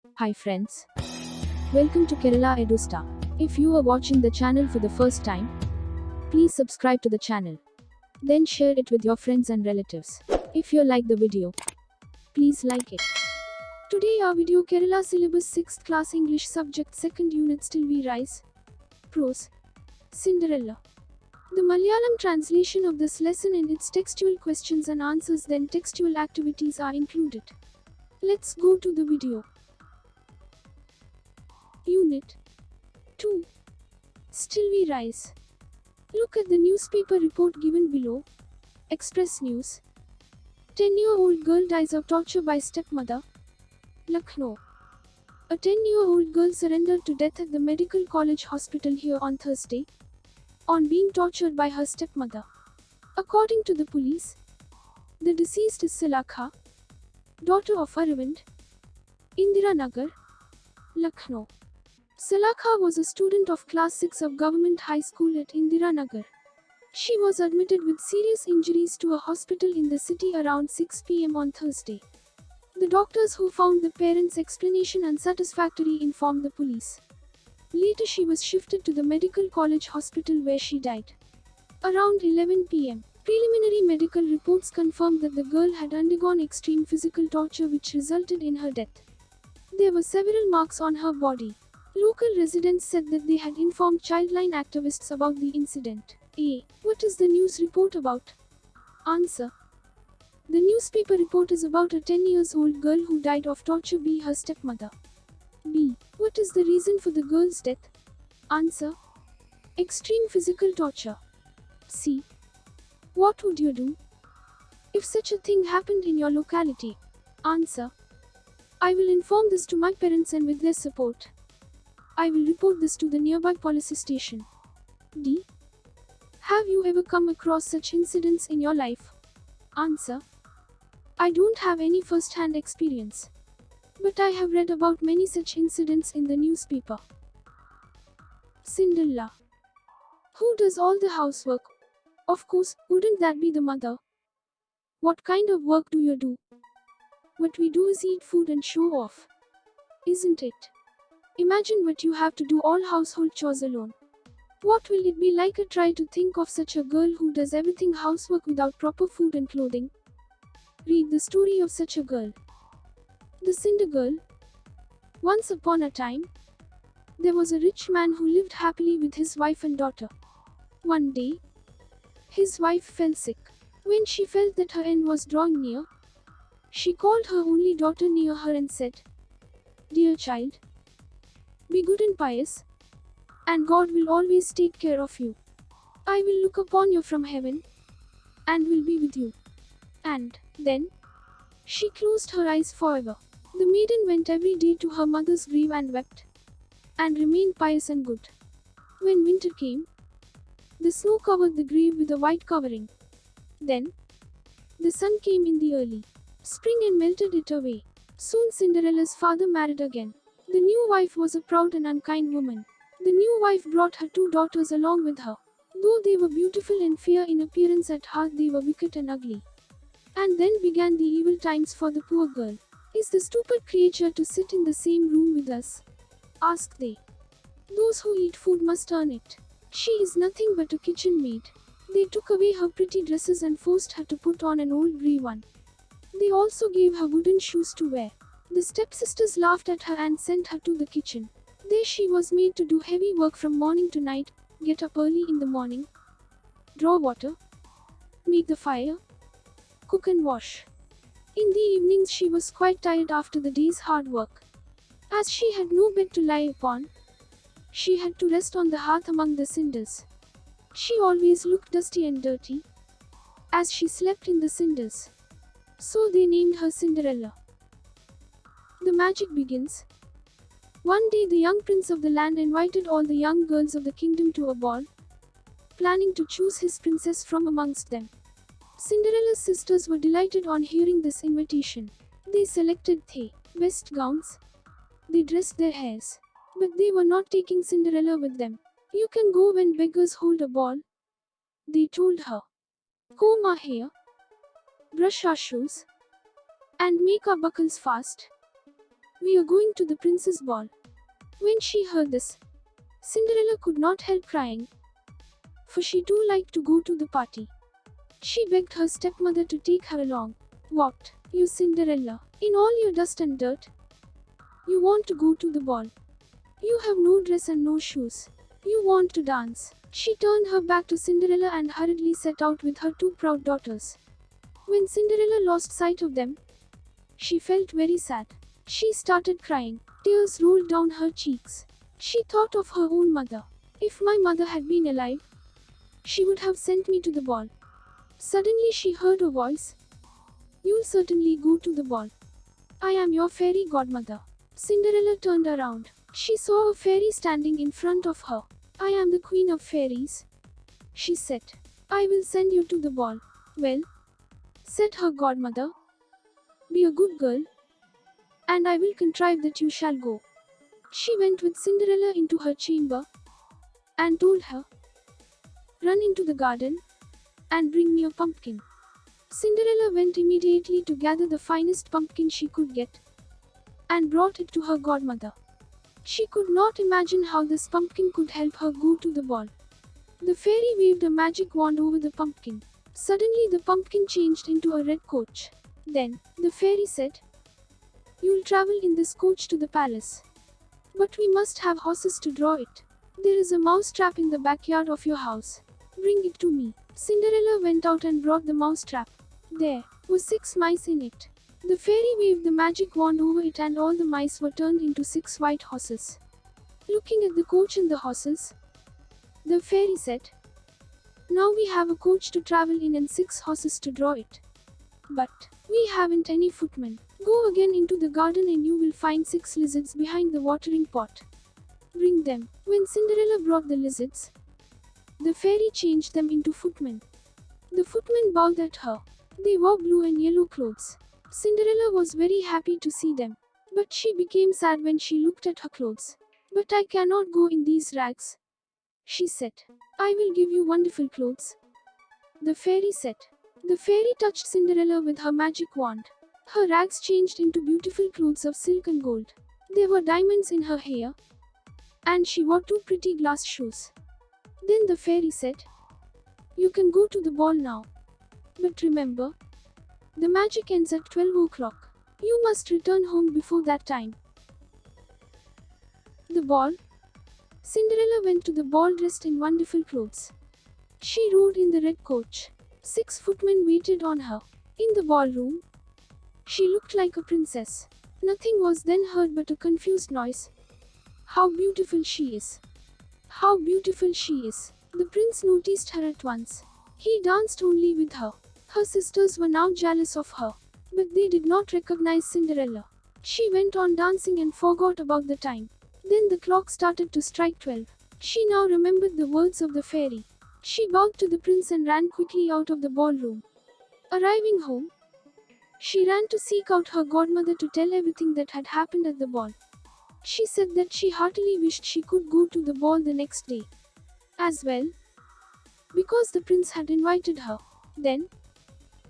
Hi friends, welcome to Kerala EduStar. If you are watching the channel for the first time, please subscribe to the channel. Then share it with your friends and relatives. If you like the video, please like it. Today our video Kerala syllabus 6th class English subject 2nd unit Still We Rise. Prose. Cinderella. The Malayalam translation of this lesson and its textual questions and answers then textual activities are included. Let's go to the video. Unit 2. Still We Rise. Look at the newspaper report given below. Express News. 10-year-old girl dies of torture by stepmother. Lucknow. A 10-year-old girl surrendered to death at the medical college hospital here on Thursday, on being tortured by her stepmother. According to the police, the deceased is Salakha, daughter of Aravind, Indira Nagar, Lucknow. Salakha was a student of class 6 of government high school at Indira Nagar. She was admitted with serious injuries to a hospital in the city around 6 p.m. on Thursday. The doctors who found the parents' explanation unsatisfactory informed the police. Later she was shifted to the medical college hospital where she died. Around 11 p.m., preliminary medical reports confirmed that the girl had undergone extreme physical torture which resulted in her death. There were several marks on her body. Local residents said that they had informed childline activists about the incident. A. What is the news report about? Answer. The newspaper report is about a 10-year-old girl who died of torture by her stepmother. B. What is the reason for the girl's death? Answer. Extreme physical torture. C. What would you do if such a thing happened in your locality? Answer. I will inform this to my parents and with their support, I will report this to the nearby police station. D. Have you ever come across such incidents in your life? Answer. I don't have any first-hand experience, but I have read about many such incidents in the newspaper. Cinderella. Who does all the housework? Of course, wouldn't that be the mother? What kind of work do you do? What we do is eat food and show off, isn't it? Imagine what you have to do all household chores alone. What will it be like? Try to think of such a girl who does everything housework without proper food and clothing. Read the story of such a girl. The Cinder Girl. Once upon a time, there was a rich man who lived happily with his wife and daughter. One day, his wife fell sick. When she felt that her end was drawing near, she called her only daughter near her and said, "Dear child, be good and pious, and God will always take care of you. I will look upon you from heaven, and will be with you." And then, she closed her eyes forever. The maiden went every day to her mother's grave and wept, and remained pious and good. When winter came, the snow covered the grave with a white covering. Then, the sun came in the early spring and melted it away. Soon Cinderella's father married again. The new wife was a proud and unkind woman. The new wife brought her 2 daughters along with her. Though they were beautiful and fair in appearance, at heart they were wicked and ugly. And then began the evil times for the poor girl. "Is the stupid creature to sit in the same room with us?" asked they. "Those who eat food must earn it. She is nothing but a kitchen maid." They took away her pretty dresses and forced her to put on an old grey one. They also gave her wooden shoes to wear. The stepsisters laughed at her and sent her to the kitchen. There she was made to do heavy work from morning to night, get up early in the morning, draw water, make the fire, cook and wash. In the evenings she was quite tired after the day's hard work. As she had no bed to lie upon, she had to rest on the hearth among the cinders. She always looked dusty and dirty, as she slept in the cinders. So they named her Cinderella. The magic begins. One day the young prince of the land invited all the young girls of the kingdom to a ball, planning to choose his princess from amongst them. Cinderella's sisters were delighted on hearing this invitation. They selected the best gowns. They dressed their hairs. But they were not taking Cinderella with them. "You can go when beggars hold a ball," they told her. "Comb our hair, brush our shoes, and make our buckles fast. We are going to the prince's ball. When she heard this, Cinderella could not help crying, for she too liked to go to the party. She begged her stepmother to take her along. What, you Cinderella, in all your dust and dirt? You want to go to the ball. You have no dress and no shoes. You want to dance. She turned her back to Cinderella and hurriedly set out with her two proud daughters. When Cinderella lost sight of them, she felt very sad. She started crying. Tears rolled down her cheeks. She thought of her own mother. If my mother had been alive, she would have sent me to the ball. Suddenly she heard a voice. You'll certainly go to the ball. I am your fairy godmother. Cinderella turned around. She saw a fairy standing in front of her. I am the queen of fairies, she said. I will send you to the ball. Well, said her godmother, be a good girl, and I will contrive that you shall go. She went with Cinderella into her chamber and told her, run into the garden and bring me a pumpkin. Cinderella went immediately to gather the finest pumpkin she could get and brought it to her godmother. She could not imagine how this pumpkin could help her go to the ball. The fairy waved a magic wand over the pumpkin. Suddenly the pumpkin changed into a red coach. Then, the fairy said, you'll travel in this coach to the palace. But we must have horses to draw it. There is a mouse trap in the backyard of your house. Bring it to me. Cinderella went out and brought the mouse trap. There were 6 mice in it. The fairy waved the magic wand over it and all the mice were turned into 6 white horses. Looking at the coach and the horses, the fairy said, now we have a coach to travel in and 6 horses to draw it. But we haven't any footmen. Go again into the garden and you will find 6 lizards behind the watering pot. Bring them. When Cinderella brought the lizards, the fairy changed them into footmen. The footmen bowed at her. They wore blue and yellow clothes. Cinderella was very happy to see them, but she became sad when she looked at her clothes. But I cannot go in these rags, she said. I will give you wonderful clothes, the fairy said. The fairy touched Cinderella with her magic wand. Her rags changed into beautiful clothes of silk and gold. There were diamonds in her hair, and she wore 2 pretty glass shoes. Then the fairy said, you can go to the ball now. But remember, the magic ends at 12 o'clock. You must return home before that time. The ball. Cinderella went to the ball dressed in wonderful clothes. She rode in the red coach. 6 footmen waited on her. In the ballroom, she looked like a princess. Nothing was then heard but a confused noise. How beautiful she is! How beautiful she is! The prince noticed her at once. He danced only with her. Her sisters were now jealous of her, but they did not recognize Cinderella. She went on dancing and forgot about the time. Then the clock started to strike 12. She now remembered the words of the fairy. She bowed to the prince and ran quickly out of the ballroom. Arriving home, she ran to seek out her godmother to tell everything that had happened at the ball. She said that she heartily wished she could go to the ball the next day as well, because the prince had invited her. Then,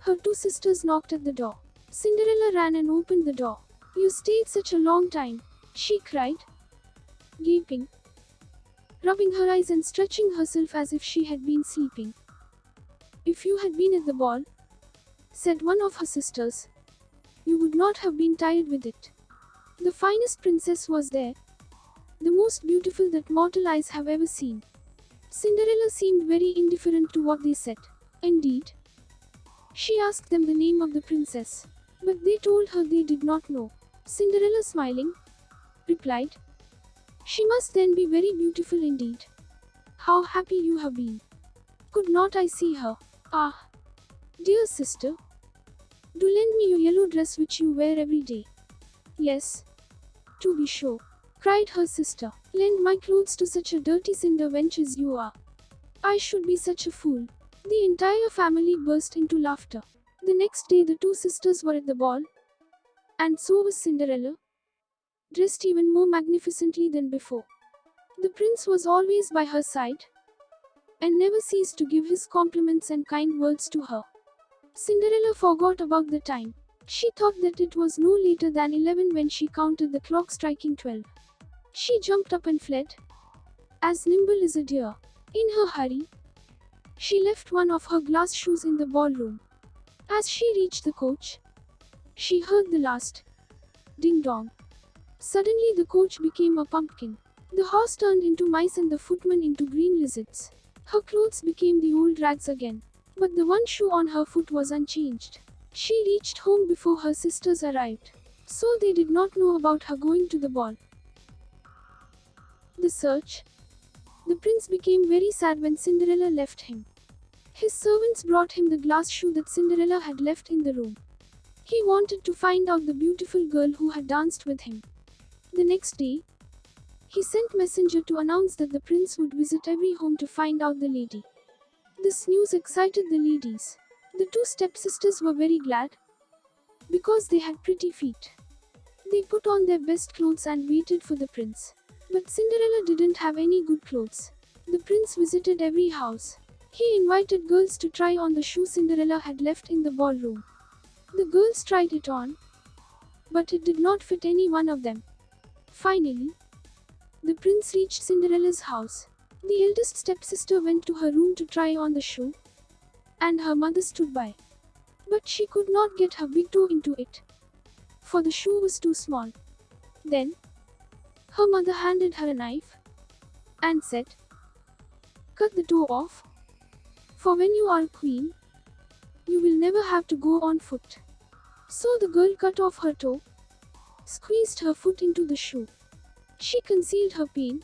her 2 sisters knocked at the door. Cinderella ran and opened the door. You stayed such a long time, she cried, gaping, rubbing her eyes and stretching herself as if she had been sleeping. If you had been at the ball, said one of her sisters, you would not have been tired with it. The finest princess was there, the most beautiful that mortal eyes have ever seen. Cinderella seemed very indifferent to what they said. Indeed, she asked them the name of the princess, but they told her they did not know. Cinderella, smiling, replied, she must then be very beautiful indeed. How happy you have been. Could not I see her? Ah, dear sister, do lend me your yellow dress which you wear every day. Yes, to be sure, cried her sister. Lend my clothes to such a dirty cinder wench as you are. I should be such a fool. The entire family burst into laughter. The next day the 2 sisters were at the ball, and so was Cinderella, dressed even more magnificently than before. The prince was always by her side, and never ceased to give his compliments and kind words to her. Cinderella forgot about the time. She thought that it was no later than 11 when she counted the clock striking 12. She jumped up and fled, as nimble as a deer. In her hurry, she left one of her glass shoes in the ballroom. As she reached the coach, she heard the last ding-dong. Suddenly the coach became a pumpkin. The horse turned into mice and the footman into green lizards. Her clothes became the old rags again. But the one shoe on her foot was unchanged. She reached home before her sisters arrived. So they did not know about her going to the ball. The search. The prince became very sad when Cinderella left him. His servants brought him the glass shoe that Cinderella had left in the room. He wanted to find out the beautiful girl who had danced with him. The next day, he sent messenger to announce that the prince would visit every home to find out the lady. This news excited the ladies. The two stepsisters were very glad, because they had pretty feet. They put on their best clothes and waited for the prince. But Cinderella didn't have any good clothes. The prince visited every house. He invited girls to try on the shoe Cinderella had left in the ballroom. The girls tried it on, but it did not fit any one of them. Finally, the prince reached Cinderella's house. The eldest stepsister went to her room to try on the shoe, and her mother stood by. But she could not get her big toe into it, for the shoe was too small. Then, her mother handed her a knife, and said, "Cut the toe off, for when you are queen, you will never have to go on foot." So the girl cut off her toe, squeezed her foot into the shoe. She concealed her pain,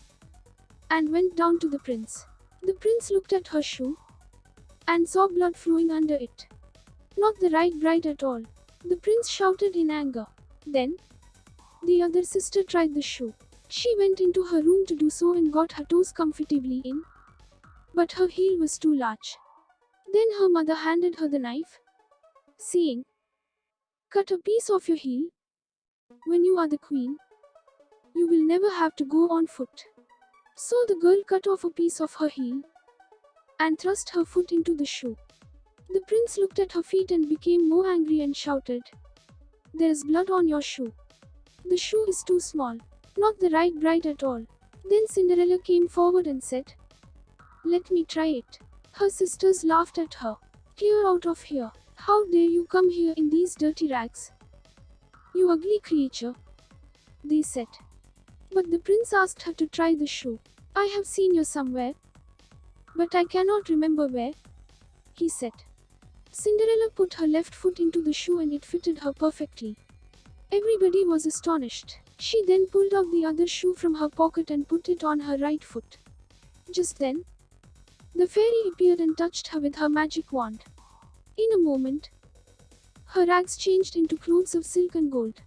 and went down to the prince. The prince looked at her shoe, and saw blood flowing under it. Not the right bride at all. The prince shouted in anger. Then, the other sister tried the shoe. She went into her room to do so and got her toes comfortably in, but her heel was too large. Then her mother handed her the knife, saying, "Cut a piece of your heel. When you are the queen, you will never have to go on foot." So the girl cut off a piece of her heel, and thrust her foot into the shoe. The prince looked at her feet and became more angry and shouted, "There is blood on your shoe. The shoe is too small. Not the right bride at all." Then Cinderella came forward and said, "Let me try it." Her sisters laughed at her. "Clear out of here. How dare you come here in these dirty rags? You ugly creature," they said. But the prince asked her to try the shoe. "I have seen you somewhere, but I cannot remember where," he said. Cinderella put her left foot into the shoe and it fitted her perfectly. Everybody was astonished. She then pulled out the other shoe from her pocket and put it on her right foot. Just then, the fairy appeared and touched her with her magic wand. In a moment, her rags changed into clothes of silk and gold.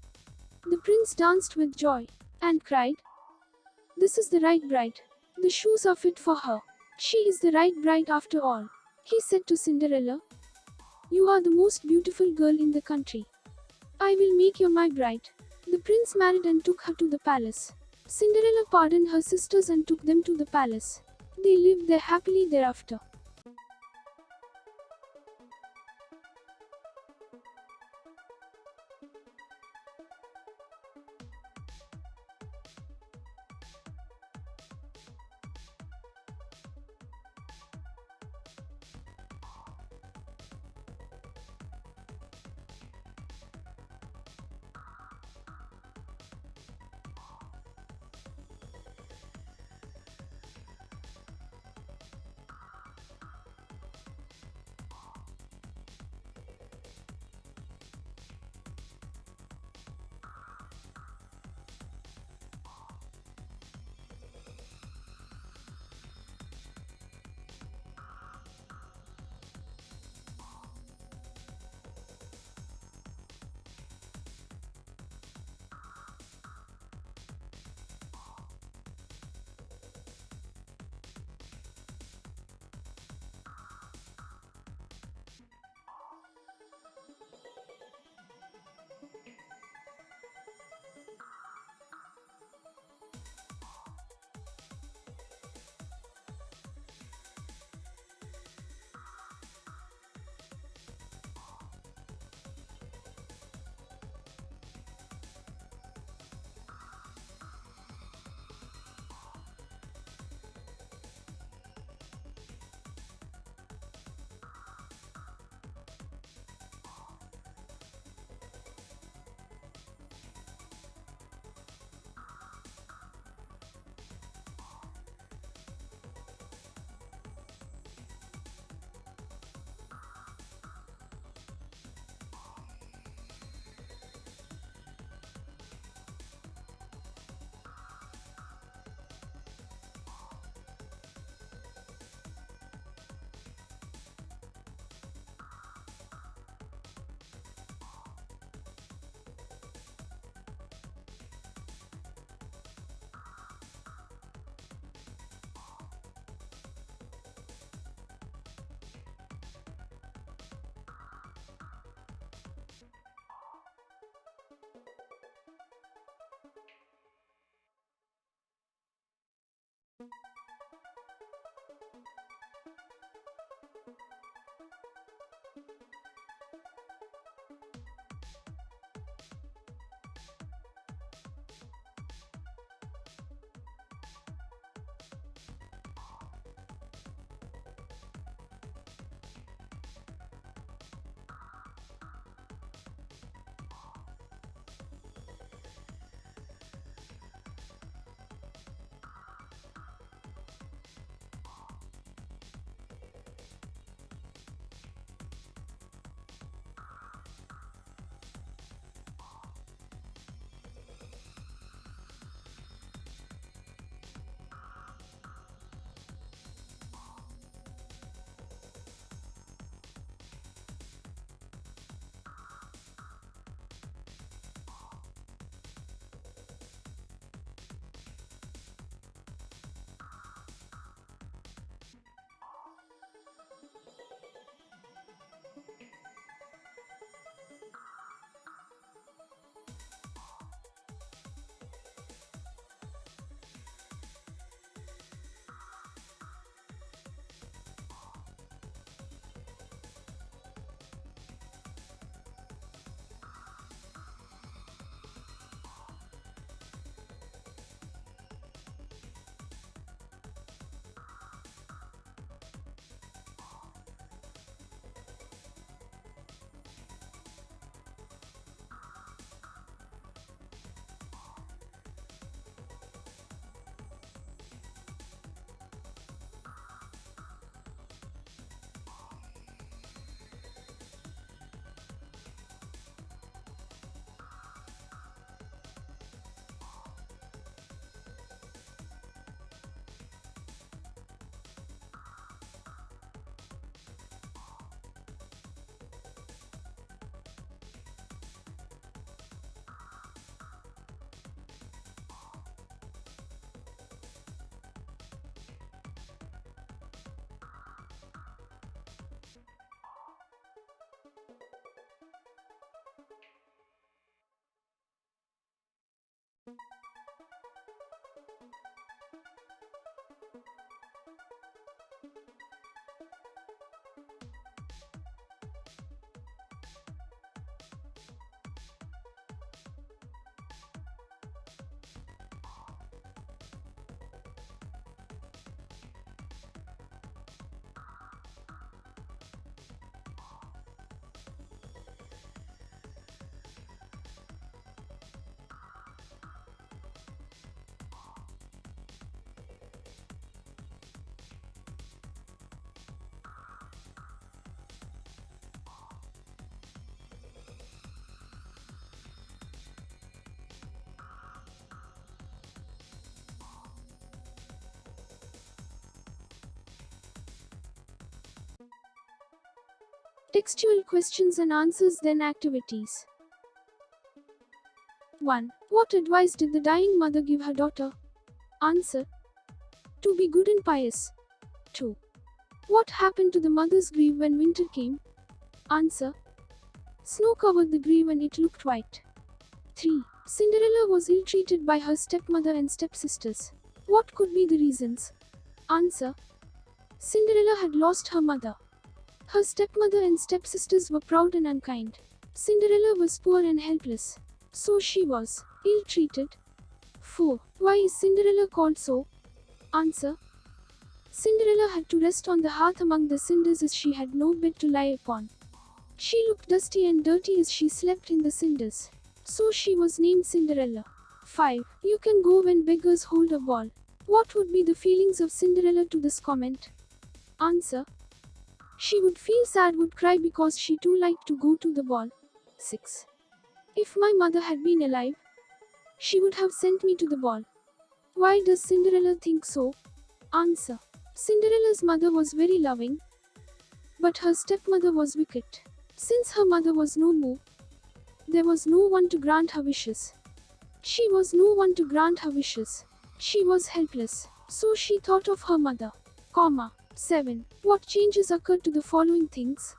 The prince danced with joy, and cried, "This is the right bride. The shoes are fit for her. She is the right bride after all." He said to Cinderella, "You are the most beautiful girl in the country. I will make you my bride." The prince married and took her to the palace. Cinderella pardoned her sisters and took them to the palace. They lived there happily thereafter. Textual questions and answers, then activities. 1. What advice did the dying mother give her daughter? Answer. To be good and pious. 2. What happened to the mother's grave when winter came? Answer. Snow covered the grave and it looked white. 3. Cinderella was ill-treated by her stepmother and stepsisters. What could be the reasons? Answer. Cinderella had lost her mother. Her stepmother and stepsisters were proud and unkind. Cinderella was poor and helpless, so she was ill-treated. 4. Why is Cinderella called so? Answer. Cinderella had to rest on the hearth among the cinders as she had no bed to lie upon. She looked dusty and dirty as she slept in the cinders, so she was named Cinderella. 5. You can go when beggars hold a ball. What would be the feelings of Cinderella to this comment? Answer. She would feel sad, would cry because she too liked to go to the ball. 6. If my mother had been alive, she would have sent me to the ball. Why does Cinderella think so? Answer. Cinderella's mother was very loving, but her stepmother was wicked. Since her mother was no more, there was no one to grant her wishes. She was no one to grant her wishes. She was helpless, so she thought of her mother. 7. What changes occurred to the following things?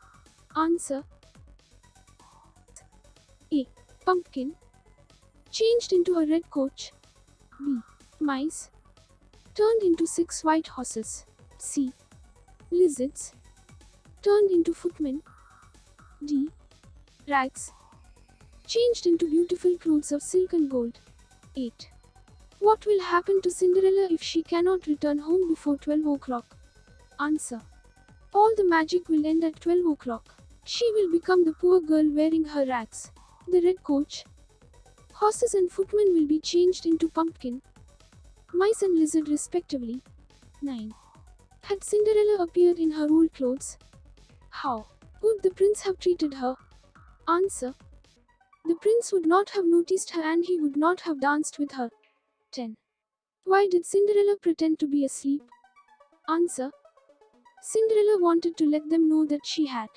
Answer. A. Pumpkin changed into a red coach. B. Mice turned into 6 white horses. C. Lizards turned into footmen. D. Rags changed into beautiful clothes of silk and gold. 8. What will happen to Cinderella if she cannot return home before 12 o'clock? Answer. All the magic will end at 12 o'clock. She will become the poor girl wearing her rags. The red coach, horses and footmen will be changed into pumpkin, mice and lizard respectively. 9. Had Cinderella appeared in her old clothes, how would the prince have treated her? Answer. The prince would not have noticed her and he would not have danced with her. 10. Why did Cinderella pretend to be asleep? Answer. Cinderella wanted to let them know that she had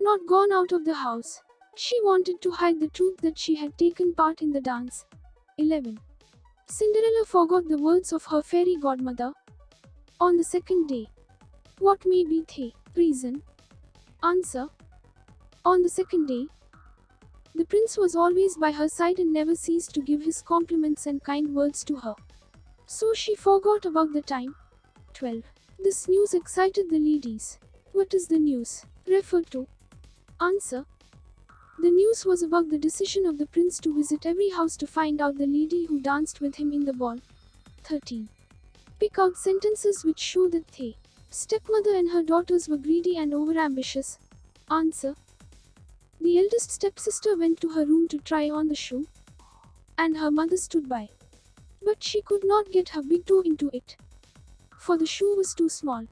not gone out of the house. She wanted to hide the truth that she had taken part in the dance. 11. Cinderella forgot the words of her fairy godmother on the second day. What may be the reason? Answer. On the second day, the prince was always by her side and never ceased to give his compliments and kind words to her, so she forgot about the time. 12. This news excited the ladies. What is the news referred to? Answer. The news was about the decision of the prince to visit every house to find out the lady who danced with him in the ball. 13. Pick out sentences which show that the stepmother and her daughters were greedy and overambitious. Answer. The eldest stepsister went to her room to try on the shoe, and her mother stood by. But she could not get her big toe into it, for the shoe was too small.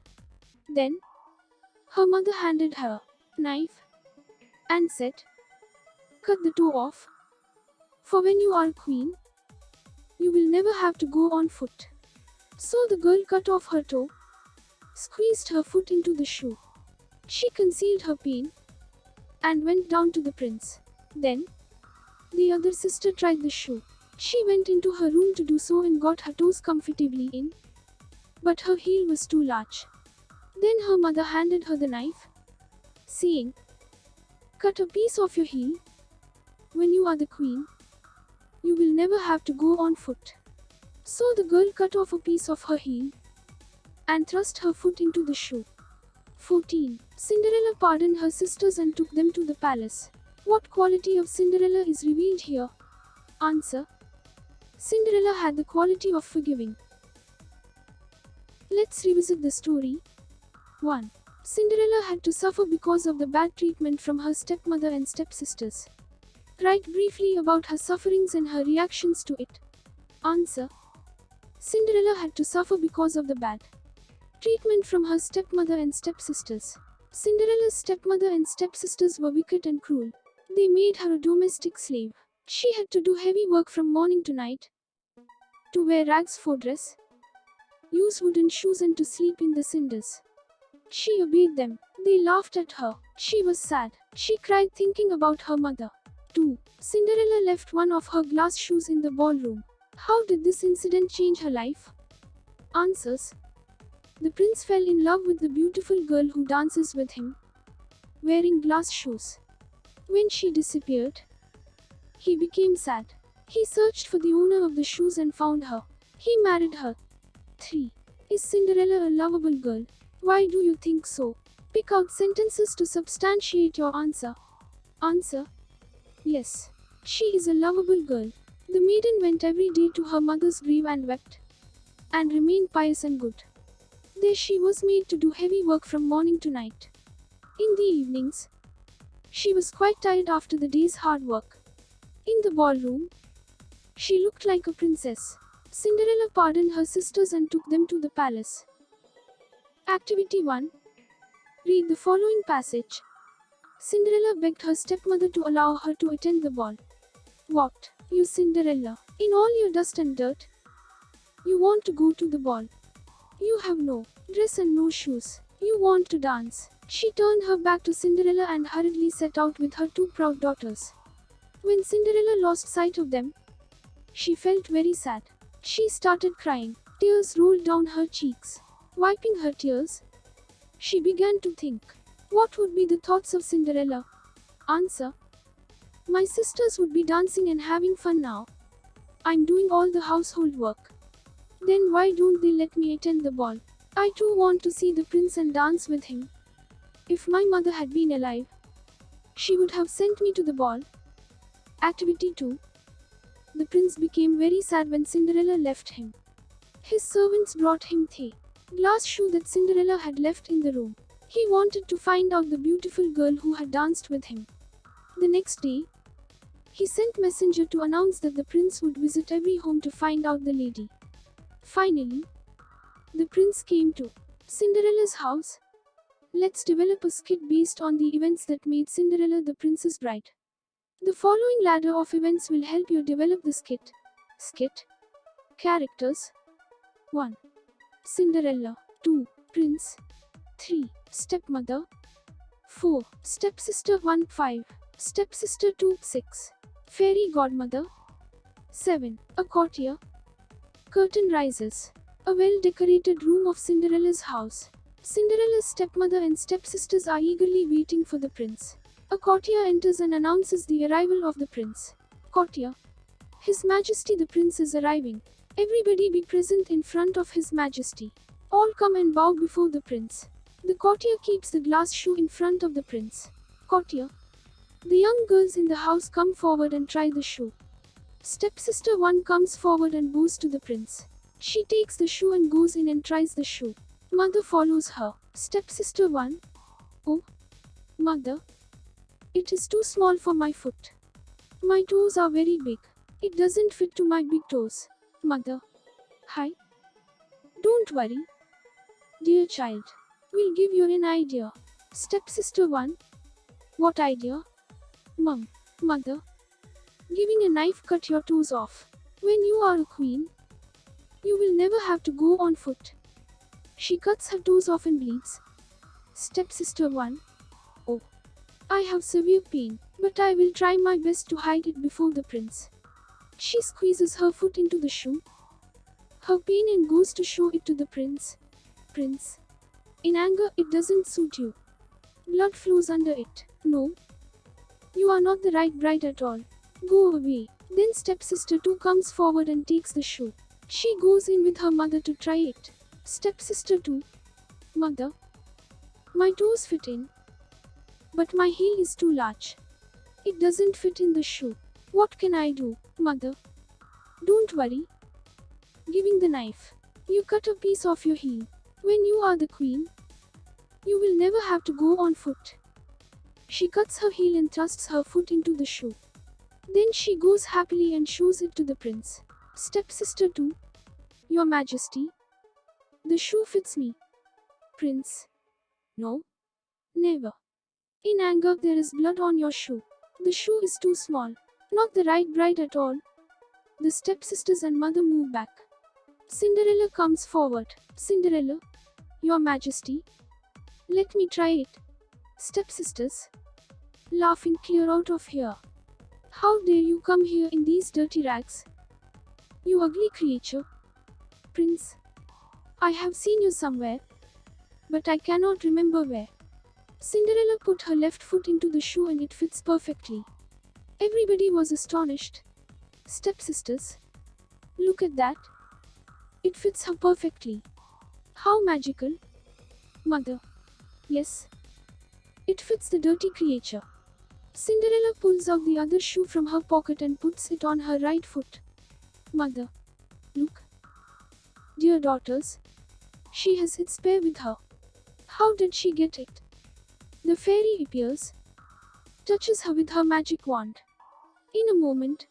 Then, her mother handed her a knife and said, "Cut the toe off, for when you are queen, you will never have to go on foot." So the girl cut off her toe, squeezed her foot into the shoe. She concealed her pain and went down to the prince. Then, the other sister tried the shoe. She went into her room to do so and got her toes comfortably in, but her heel was too large. Then her mother handed her the knife, saying, "Cut a piece of your heel. When you are the queen, you will never have to go on foot." So the girl cut off a piece of her heel and thrust her foot into the shoe. 14. Cinderella pardoned her sisters and took them to the palace. What quality of Cinderella is revealed here? Answer. Cinderella had the quality of forgiving. Let's revisit the story. 1. Cinderella had to suffer because of the bad treatment from her stepmother and stepsisters. Write briefly about her sufferings and her reactions to it. Answer. Cinderella had to suffer because of the bad treatment from her stepmother and stepsisters. Cinderella's stepmother and stepsisters were wicked and cruel. They made her a domestic slave. She had to do heavy work from morning to night, to wear rags for dress, use wooden shoes and to sleep in the cinders. She obeyed them. They laughed at her. She was sad. She cried thinking about her mother. 2. Cinderella left one of her glass shoes in the ballroom. How did this incident change her life? Answers. The prince fell in love with the beautiful girl who dances with him, wearing glass shoes. When she disappeared, he became sad. He searched for the owner of the shoes and found her. He married her. 3. Is Cinderella a lovable girl? Why do you think so? Pick out sentences to substantiate your answer. Answer. Yes. She is a lovable girl. The maiden went every day to her mother's grave and wept, and remained pious and good. There she was made to do heavy work from morning to night. In the evenings, she was quite tired after the day's hard work. In the ballroom, she looked like a princess. Cinderella pardoned her sisters and took them to the palace. Activity 1. Read the following passage. Cinderella begged her stepmother to allow her to attend the ball. What, you Cinderella, in all your dust and dirt, you want to go to the ball. You have no dress and no shoes. You want to dance. She turned her back to Cinderella and hurriedly set out with her two proud daughters. When Cinderella lost sight of them, she felt very sad. She started crying. Tears rolled down her cheeks. Wiping her tears, she began to think. What would be the thoughts of Cinderella? Answer. My sisters would be dancing and having fun now. I'm doing all the household work. Then why don't they let me attend the ball? I too want to see the prince and dance with him. If my mother had been alive, she would have sent me to the ball. Activity 2. The prince became very sad when Cinderella left him. His servants brought him the glass shoe that Cinderella had left in the room. He wanted to find out the beautiful girl who had danced with him. The next day, he sent messenger to announce that the prince would visit every home to find out the lady. Finally, the prince came to Cinderella's house. Let's develop a skit based on the events that made Cinderella the prince's bride. The following ladder of events will help you develop the skit. Skit. Characters. 1. Cinderella. 2. Prince. 3. Stepmother. 4. Stepsister 1. 5. Stepsister 2. 6. Fairy godmother. 7. A courtier. Curtain rises. A well-decorated room of Cinderella's house. Cinderella's stepmother and stepsisters are eagerly waiting for the prince. A courtier enters and announces the arrival of the prince. Courtier. His Majesty the Prince is arriving. Everybody be present in front of His Majesty. All come and bow before the prince. The courtier keeps the glass shoe in front of the prince. Courtier. The young girls in the house come forward and try the shoe. Stepsister 1 comes forward and bows to the prince. She takes the shoe and goes in and tries the shoe. Mother follows her. Stepsister 1. Oh, mother. It is too small for my foot. My toes are very big. It doesn't fit to my big toes. Mother. Hi. Don't worry. Dear child. We'll give you an idea. Stepsister 1. What idea? Mum. Mother. Giving a knife cut your toes off. When you are a queen, you will never have to go on foot. She cuts her toes off and bleeds. Stepsister 1. Oh. I have severe pain, but I will try my best to hide it before the prince. She squeezes her foot into the shoe. Her pain and goes to show it to the prince. Prince. In anger, it doesn't suit you. Blood flows under it. No. You are not the right bride at all. Go away. Then stepsister 2 comes forward and takes the shoe. She goes in with her mother to try it. Stepsister 2. Mother. My toes fit in. But my heel is too large. It doesn't fit in the shoe. What can I do, mother? Don't worry. Giving the knife. You cut a piece of your heel. When you are the queen, you will never have to go on foot. She cuts her heel and thrusts her foot into the shoe. Then she goes happily and shows it to the prince. Stepsister 2. Your Majesty. The shoe fits me. Prince. No. Never. In anger, there is blood on your shoe. The shoe is too small. Not the right bride at all. The stepsisters and mother move back. Cinderella comes forward. Cinderella. Your Majesty. Let me try it. Stepsisters. Laughing, clear out of here. How dare you come here in these dirty rags? You ugly creature. Prince. I have seen you somewhere, but I cannot remember where. Cinderella put her left foot into the shoe and it fits perfectly. Everybody was astonished. Stepsisters. Look at that. It fits her perfectly. How magical. Mother. Yes. It fits the dirty creature. Cinderella pulls out the other shoe from her pocket and puts it on her right foot. Mother. Look. Dear daughters. She has its pair with her. How did she get it? The fairy appears, touches her with her magic wand. In a moment,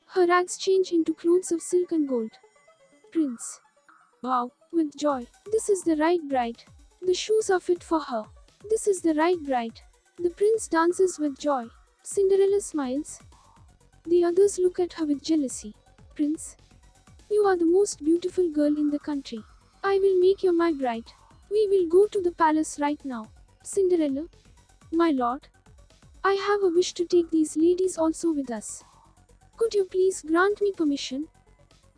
her rags change into clothes of silk and gold. Prince. Wow, with joy. This is the right bride. The shoes are fit for her. This is the right bride. The prince dances with joy. Cinderella smiles. The others look at her with jealousy. Prince. You are the most beautiful girl in the country. I will make you my bride. We will go to the palace right now. Cinderella. My lord. I have a wish to take these ladies also with us. Could you please grant me permission?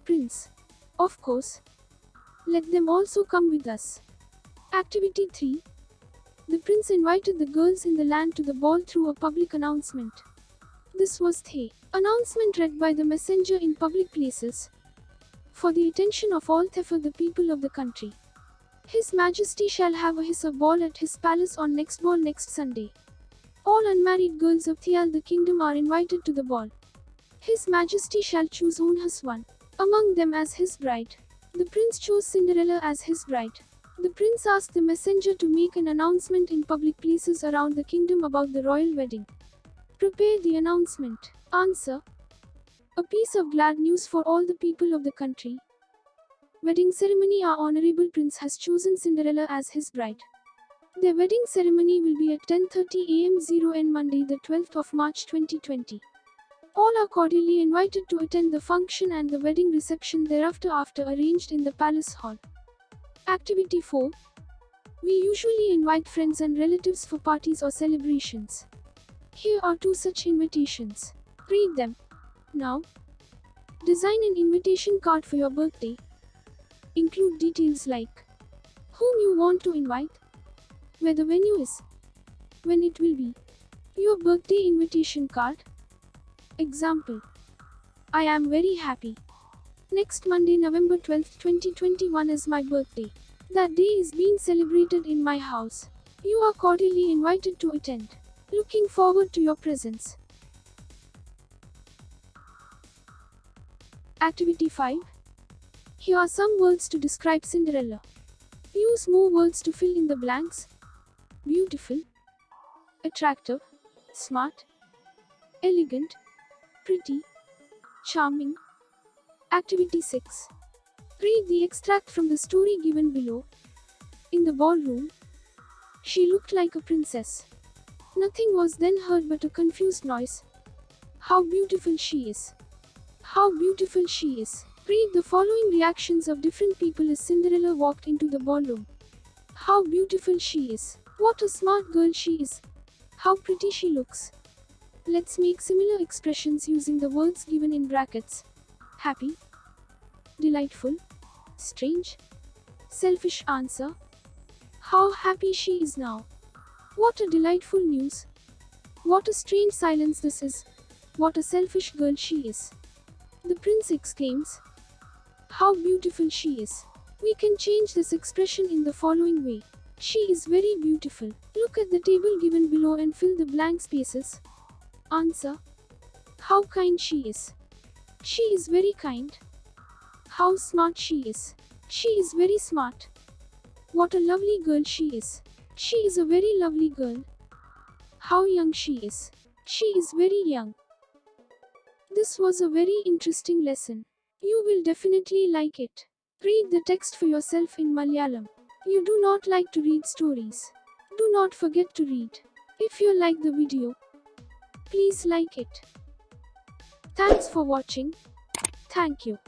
Prince. Of course. Let them also come with us. Activity 3. The prince invited the girls in the land to the ball through a public announcement. This was the announcement read by the messenger in public places, for the attention of all the people of the country. His Majesty shall have a ball at his palace on next Sunday. All unmarried girls of the kingdom are invited to the ball. His Majesty shall choose one among them as his bride. The prince chose Cinderella as his bride. The prince asked the messenger to make an announcement in public places around the kingdom about the royal wedding. Prepare the announcement. Answer. A piece of glad news for all the people of the country. Wedding ceremony. Our honorable prince has chosen Cinderella as his bride. Their wedding ceremony will be at 10:30 am 0 Monday the 12th of March 2020. All are cordially invited to attend the function and the wedding reception thereafter arranged in the palace hall. Activity 4. We usually invite friends and relatives for parties or celebrations. Here are 2 such invitations. Read them. Now. Design an invitation card for your birthday. Include details like whom you want to invite, where the venue is, when it will be. Your birthday invitation card. Example. I am very happy. Next Monday, November 12, 2021 is my birthday. That day is being celebrated in my house. You are cordially invited to attend. Looking forward to your presence. Activity 5. Here are some words to describe Cinderella. Use more words to fill in the blanks. Beautiful, attractive, smart, elegant, pretty, charming. Activity 6. Read the extract from the story given below. In the ballroom, she looked like a princess. Nothing was then heard but a confused noise. How beautiful she is. How beautiful she is. Read the following reactions of different people as Cinderella walked into the ballroom. How beautiful she is. What a smart girl she is. How pretty she looks. Let's make similar expressions using the words given in brackets. Happy, delightful, strange, selfish. Answer. How happy she is now. What a delightful news. What a strange silence this is. What a selfish girl she is. The prince exclaims. How beautiful she is. We can change this expression in the following way. She is very beautiful. Look at the table given below and fill the blank spaces. Answer. How kind she is. She is very kind. How smart she is. She is very smart. What a lovely girl she is. She is a very lovely girl. How young she is. She is very young. This was a very interesting lesson. You will definitely like it. Read the text for yourself in Malayalam. You do not like to read stories. Do not forget to read. If you like the video, please like it. Thanks for watching. Thank you.